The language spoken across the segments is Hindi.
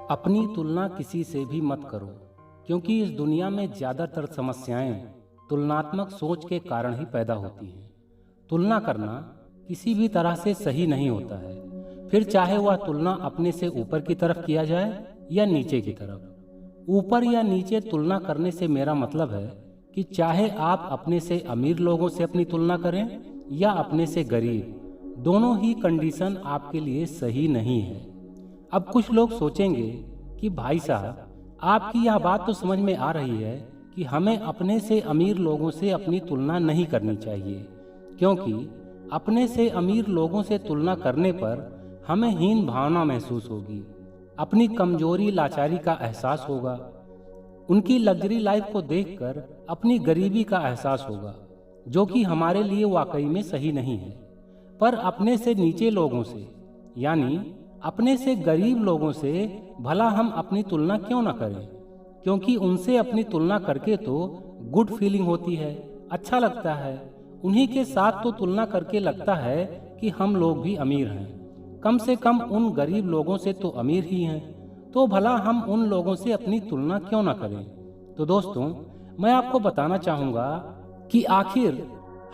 अपनी तुलना किसी से भी मत करो, क्योंकि इस दुनिया में ज़्यादातर समस्याएं तुलनात्मक सोच के कारण ही पैदा होती हैं। तुलना करना किसी भी तरह से सही नहीं होता है, फिर चाहे वह तुलना अपने से ऊपर की तरफ किया जाए या नीचे की तरफ। ऊपर या नीचे तुलना करने से मेरा मतलब है कि चाहे आप अपने से अमीर लोगों से अपनी तुलना करें या अपने से गरीब, दोनों ही कंडीशन आपके लिए सही नहीं है। अब कुछ लोग सोचेंगे कि भाई साहब, आपकी यह बात तो समझ में आ रही है कि हमें अपने से अमीर लोगों से अपनी तुलना नहीं करनी चाहिए, क्योंकि अपने से अमीर लोगों से तुलना करने पर हमें हीन भावना महसूस होगी, अपनी कमजोरी लाचारी का एहसास होगा, उनकी लग्जरी लाइफ को देखकर अपनी गरीबी का एहसास होगा, जो कि हमारे लिए वाकई में सही नहीं है। पर अपने से नीचे लोगों से, यानी अपने से गरीब लोगों से भला हम अपनी तुलना क्यों ना करें, क्योंकि उनसे अपनी तुलना करके तो गुड फीलिंग होती है, अच्छा लगता है। उन्हीं के साथ तो तुलना करके लगता है कि हम लोग भी अमीर हैं, कम से कम उन गरीब लोगों से तो अमीर ही हैं, तो भला हम उन लोगों से अपनी तुलना क्यों ना करें। तो दोस्तों, मैं आपको बताना चाहूँगा कि आखिर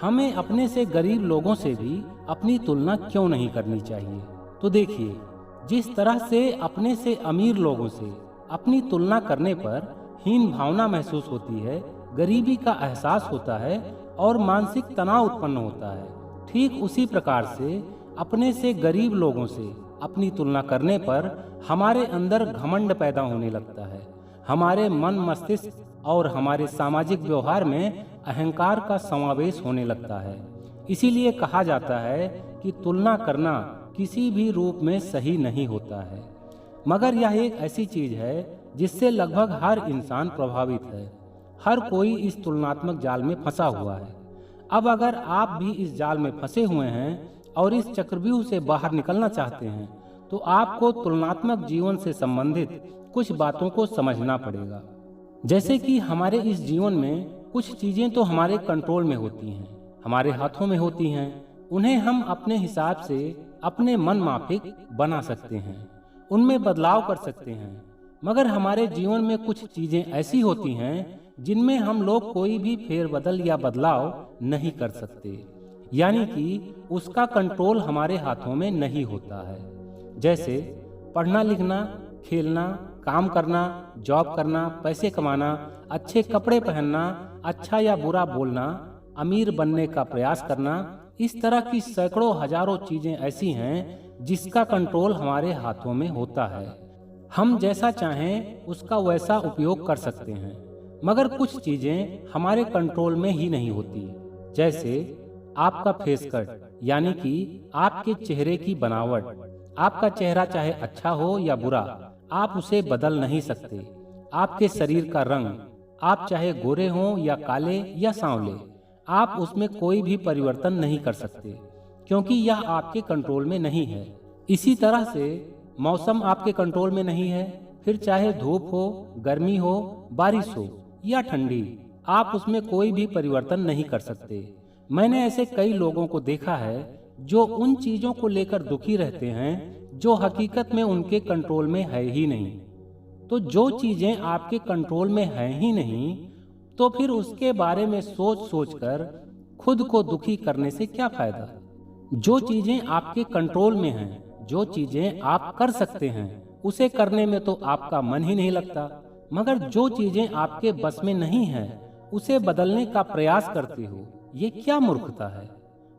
हमें अपने से गरीब लोगों से भी अपनी तुलना क्यों नहीं करनी चाहिए। तो देखिए, जिस तरह से अपने से अमीर लोगों से अपनी तुलना करने पर हीन भावना महसूस होती है, गरीबी का एहसास होता है और मानसिक तनाव उत्पन्न होता है, ठीक उसी प्रकार से अपने से गरीब लोगों से अपनी तुलना करने पर हमारे अंदर घमंड पैदा होने लगता है, हमारे मन मस्तिष्क और हमारे सामाजिक व्यवहार में अहंकार का समावेश होने लगता है। इसीलिए कहा जाता है कि तुलना करना किसी भी रूप में सही नहीं होता है, मगर यह एक ऐसी चीज है जिससे लगभग हर इंसान प्रभावित है। हर कोई इस तुलनात्मक जाल में फंसा हुआ है। अब अगर आप भी इस जाल में फंसे हुए हैं और इस चक्रव्यूह से बाहर निकलना चाहते हैं, तो आपको तुलनात्मक जीवन से संबंधित कुछ बातों को समझना पड़ेगा। जैसे कि हमारे इस जीवन में कुछ चीजें तो हमारे कंट्रोल में होती हैं, हमारे हाथों में होती हैं, उन्हें हम अपने हिसाब से अपने मन माफिक बना सकते हैं, उनमें बदलाव कर सकते हैं। मगर हमारे जीवन में कुछ चीजें ऐसी होती हैं जिनमें हम लोग कोई भी फेरबदल या बदलाव नहीं कर सकते, यानी कि उसका कंट्रोल हमारे हाथों में नहीं होता है। जैसे पढ़ना लिखना, खेलना, काम करना, जॉब करना, पैसे कमाना, अच्छे कपड़े पहनना, अच्छा या बुरा बोलना, अमीर बनने का प्रयास करना, इस तरह की सैकड़ों हजारों चीजें ऐसी हैं जिसका कंट्रोल हमारे हाथों में होता है। हम जैसा चाहें उसका वैसा उपयोग कर सकते हैं, मगर कुछ चीजें हमारे कंट्रोल में ही नहीं होती। जैसे आपका फेस कट, यानी कि आपके चेहरे की बनावट। आपका चेहरा चाहे अच्छा हो या बुरा, आप उसे बदल नहीं सकते। आपके शरीर का रंग, आप चाहे गोरे हों या काले या सांवले, आप उसमें कोई भी परिवर्तन नहीं कर सकते, क्योंकि यह आपके कंट्रोल में नहीं है। इसी तरह से मौसम आपके कंट्रोल में नहीं है, फिर चाहे धूप हो, गर्मी हो, बारिश हो या ठंडी, आप उसमें कोई भी परिवर्तन नहीं कर सकते। मैंने ऐसे कई लोगों को देखा है जो उन चीजों को लेकर दुखी रहते हैं जो हकीकत में उनके कंट्रोल में है ही नहीं। तो जो चीजें आपके कंट्रोल में है ही नहीं, तो फिर उसके बारे में सोच सोचकर खुद को दुखी करने से क्या फायदा। जो चीजें आपके कंट्रोल में हैं, जो चीजें आप कर सकते हैं, उसे करने में तो आपका मन ही नहीं लगता। मगर जो चीजें आपके बस में नहीं है, उसे बदलने का प्रयास करते हो, ये क्या मूर्खता है।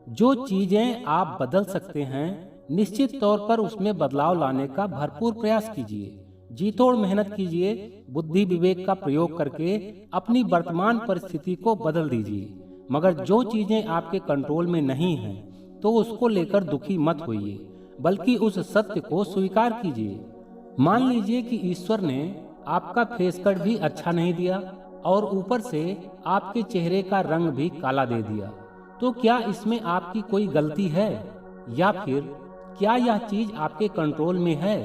जो चीजें आप बदल सकते हैं, निश्चित तौर पर उसमें बदलाव लाने का भरपूर प्रयास कीजिए, जी तोड़ मेहनत कीजिए, बुद्धि विवेक का प्रयोग करके अपनी वर्तमान परिस्थिति को बदल दीजिए। मगर जो चीजें आपके कंट्रोल में नहीं हैं, तो उसको लेकर दुखी मत होइए, बल्कि उस सत्य को स्वीकार कीजिए। मान लीजिए कि ईश्वर ने आपका फेस कट भी अच्छा नहीं दिया और ऊपर से आपके चेहरे का रंग भी काला दे दिया, तो क्या इसमें आपकी कोई गलती है, या फिर क्या यह चीज आपके कंट्रोल में है?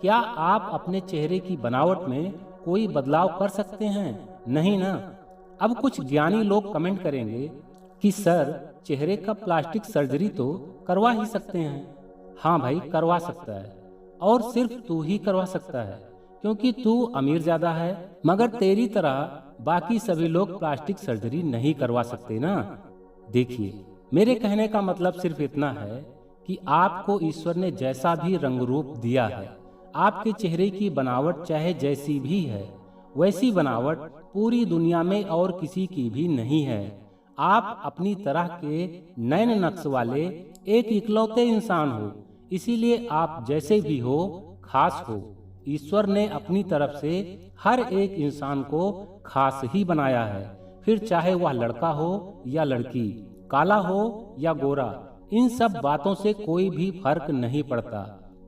क्या आप अपने चेहरे की बनावट में कोई बदलाव कर सकते हैं? नहीं ना। अब कुछ ज्ञानी लोग कमेंट करेंगे कि सर, चेहरे का प्लास्टिक सर्जरी तो करवा ही सकते हैं। हाँ भाई, करवा सकता है, और सिर्फ तू ही करवा सकता है, क्योंकि तू अमीर ज्यादा है, मगर तेरी तरह बाकी सभी लोग प्लास्टिक सर्जरी नहीं करवा सकते ना। देखिए, मेरे कहने का मतलब सिर्फ इतना है कि आपको ईश्वर ने जैसा भी रंग रूप दिया है, आपके चेहरे की बनावट चाहे जैसी भी है, वैसी बनावट पूरी दुनिया में और किसी की भी नहीं है। आप अपनी तरह के नैन नक्श वाले एक इकलौते इंसान हो, इसीलिए आप जैसे भी हो खास हो। ईश्वर ने अपनी तरफ से हर एक इंसान को खास ही बनाया है, फिर चाहे वह लड़का हो या लड़की, काला हो या गोरा, इन सब बातों से कोई भी फर्क नहीं पड़ता।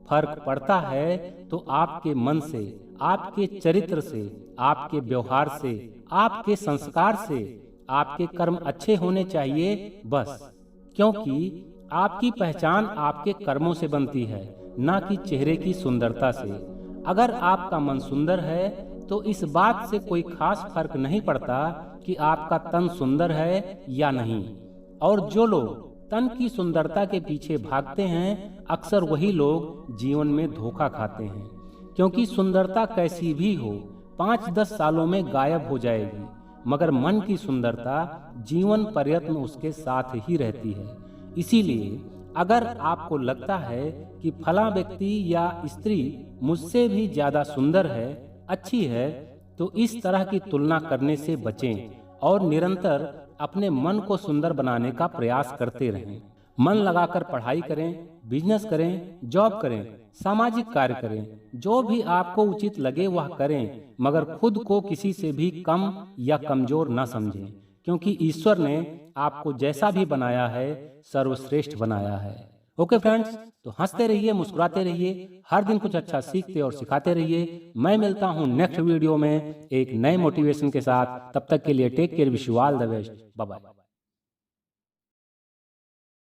फर्क पड़ता है तो आपके मन से, आपके चरित्र से, आपके व्यवहार से, आपके संस्कार से। आपके कर्म अच्छे होने चाहिए बस, क्योंकि आपकी पहचान आपके कर्मों से बनती है, ना कि चेहरे की सुंदरता से। अगर आपका मन सुंदर है तो इस बात से कोई खास फर्क नहीं पड़ता कि आपका तन सुंदर है या नहीं। और जो लोग तन की सुंदरता के पीछे भागते हैं, अक्सर वही लोग जीवन में धोखा खाते हैं, क्योंकि सुंदरता कैसी भी हो 5-10 सालों में गायब हो जाएगी, मगर मन की सुंदरता जीवन पर्यंत उसके साथ ही रहती है। इसीलिए अगर आपको लगता है कि फला व्यक्ति या स्त्री मुझसे भी ज्यादा सुंदर है, अच्छी है, तो इस तरह की तुलना करने से बचें और निरंतर अपने मन को सुंदर बनाने का प्रयास करते रहें। मन लगाकर पढ़ाई करें, बिजनेस करें, जॉब करें, सामाजिक कार्य करें, जो भी आपको उचित लगे वह करें, मगर खुद को किसी से भी कम या कमजोर न समझें, क्योंकि ईश्वर ने आपको जैसा भी बनाया है सर्वश्रेष्ठ बनाया है। ओके फ्रेंड्स, तो हंसते रहिए, मुस्कुराते रहिए, हर दिन कुछ अच्छा सीखते और सिखाते रहिए। मैं मिलता हूँ नेक्स्ट वीडियो में एक नए मोटिवेशन के साथ। तब तक के लिए take care, wish you all the best, bye bye.